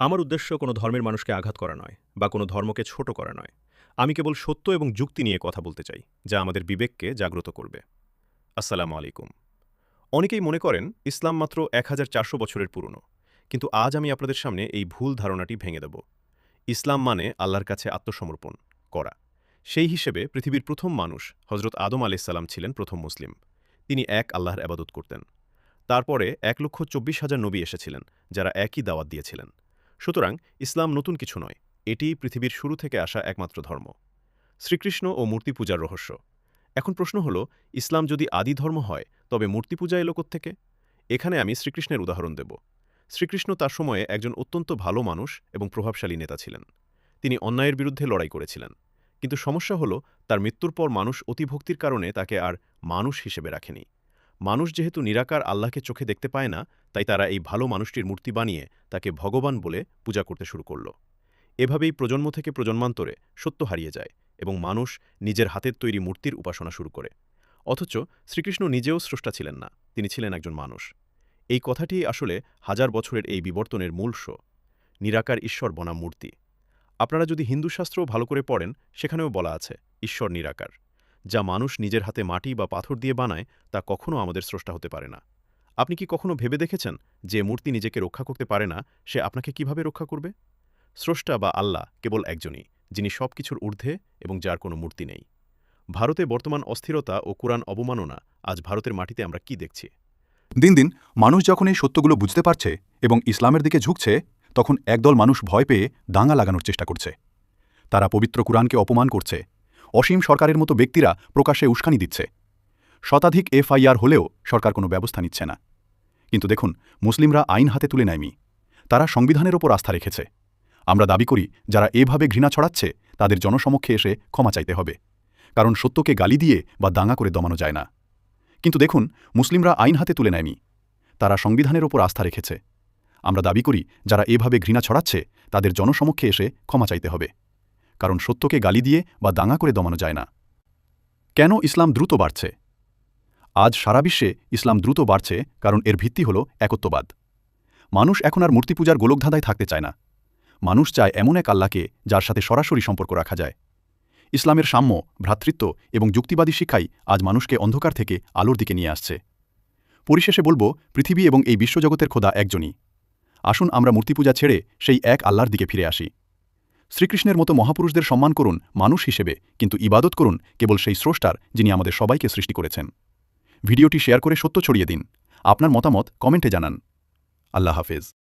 আমার উদ্দেশ্য কোনো ধর্মের মানুষকে আঘাত করা নয় বা কোনো ধর্মকে ছোট করা নয়। আমি কেবল সত্য এবং যুক্তি নিয়ে কথা বলতে চাই, যা আমাদের বিবেককে জাগ্রত করবে। আসসালামু আলাইকুম। অনেকেই মনে করেন ইসলাম মাত্র ১,৪০০ বছরের পুরনো, কিন্তু আজ আমি আপনাদের সামনে এই ভুল ধারণাটি ভেঙে দেব। ইসলাম মানে আল্লাহর কাছে আত্মসমর্পণ করা। সেই হিসেবে পৃথিবীর প্রথম মানুষ হজরত আদম আলাইসাল্লাম ছিলেন প্রথম মুসলিম। তিনি এক আল্লাহর আবাদত করতেন। তারপরে ১,২৪,০০০ নবী এসেছিলেন, যারা একই দাওয়াত দিয়েছিলেন। সুতরাং ইসলাম নতুন কিছু নয়, এটিই পৃথিবীর শুরু থেকে আসা একমাত্র ধর্ম। শ্রীকৃষ্ণ ও মূর্তি পূজার রহস্য। এখন প্রশ্ন হল, ইসলাম যদি আদি ধর্ম হয়, তবে মূর্তি পূজা এলো কোত্থেকে? এখানে আমি শ্রীকৃষ্ণের উদাহরণ দেব। শ্রীকৃষ্ণ তার সময়ে একজন অত্যন্ত ভালো মানুষ এবং প্রভাবশালী নেতা ছিলেন। তিনি অন্যায়ের বিরুদ্ধে লড়াই করেছিলেন। কিন্তু সমস্যা হল, তার মৃত্যুর পর মানুষ অতিভক্তির কারণে তাকে আর মানুষ হিসেবে রাখেনি। মানুষ যেহেতু নিরাকার আল্লাহকে চোখে দেখতে পায় না, তাই তারা এই ভালো মানুষটির মূর্তি বানিয়ে তাকে ভগবান বলে পূজা করতে শুরু করল। এভাবেই প্রজন্ম থেকে প্রজন্মান্তরে সত্য হারিয়ে যায় এবং মানুষ নিজের হাতের তৈরি মূর্তির উপাসনা শুরু করে। অথচ শ্রীকৃষ্ণ নিজেও স্রষ্টা ছিলেন না, তিনি ছিলেন একজন মানুষ। এই কথাটি আসলে হাজার বছরের এই বিবর্তনের মূল নিরাকার ঈশ্বর বনাম মূর্তি। আপনারা যদি হিন্দু শাস্ত্রও ভালো করে পড়েন, সেখানেও বলা আছে ঈশ্বর নিরাকার। যা মানুষ নিজের হাতে মাটি বা পাথর দিয়ে বানায়, তা কখনো আমাদের স্রষ্টা হতে পারে না। আপনি কি কখনো ভেবে দেখেছেন, যে মূর্তি নিজেকে রক্ষা করতে পারে না, সে আপনাকে কিভাবে রক্ষা করবে? স্রষ্টা বা আল্লাহ কেবল একজনই, যিনি সবকিছুর ঊর্ধ্বে এবং যার কোনো মূর্তি নেই। ভারতে বর্তমান অস্থিরতা ও কুরআন অবমাননা, আজ ভারতের মাটিতে আমরা কি দেখছি? দিন দিন মানুষ যখন এই সত্যগুলো বুঝতে পারছে এবং ইসলামের দিকে ঝুঁকছে, তখন একদল মানুষ ভয় পেয়ে দাঙ্গা লাগানোর চেষ্টা করছে। তারা পবিত্র কুরআনকে অপমান করছে। অসীম সরকারের মতো ব্যক্তিরা প্রকাশ্যে উস্কানি দিচ্ছে। শতাধিক এফআইআর হলেও সরকার কোনো ব্যবস্থা নিচ্ছে না। কিন্তু দেখুন, মুসলিমরা আইন হাতে তুলে নেয়নি। তারা সংবিধানের ওপর আস্থা রেখেছে। আমরা দাবি করি, যারা এভাবে ঘৃণা ছড়াচ্ছে, তাদের জনসমক্ষে এসে ক্ষমা চাইতে হবে। কারণ সত্যকে গালি দিয়ে বা দাঙ্গা করে দমানো যায় না। কিন্তু দেখুন, মুসলিমরা আইন হাতে তুলে নেয়নি। তারা সংবিধানের ওপর আস্থা রেখেছে। আমরা দাবি করি, যারা এভাবে ঘৃণা ছড়াচ্ছে, তাদের জনসমক্ষে এসে ক্ষমা চাইতে হবে। কারণ সত্যকে গালি দিয়ে বা দাঙ্গা করে দমানো যায় না। কেন ইসলাম দ্রুত বাড়ছে? আজ সারা বিশ্বে ইসলাম দ্রুত বাড়ছে কারণ এর ভিত্তি হল একত্ববাদ। মানুষ এখন আর মূর্তি পূজার গোলকধাঁধায় থাকতে চায় না। মানুষ চায় এমন এক আল্লাহকে, যার সাথে সরাসরি সম্পর্ক রাখা যায়। ইসলামের সাম্য, ভ্রাতৃত্ব এবং যুক্তিবাদী শিক্ষাই আজ মানুষকে অন্ধকার থেকে আলোর দিকে নিয়ে আসছে। পরিশেষে বলব, পৃথিবী এবং এই বিশ্বজগতের খোদা একজনই। আসুন আমরা মূর্তিপূজা ছেড়ে সেই এক আল্লাহর দিকে ফিরে আসি। শ্রীকৃষ্ণের মতো মহাপুরুষদের সম্মান করুন মানুষ হিসেবে, কিন্তু ইবাদত করুন কেবল সেই স্রষ্টার, যিনি আমাদের সবাইকে সৃষ্টি করেছেন। ভিডিওটি শেয়ার করে সত্য ছড়িয়ে দিন। আপনার মতামত কমেন্টে জানান। আল্লাহ হাফেজ।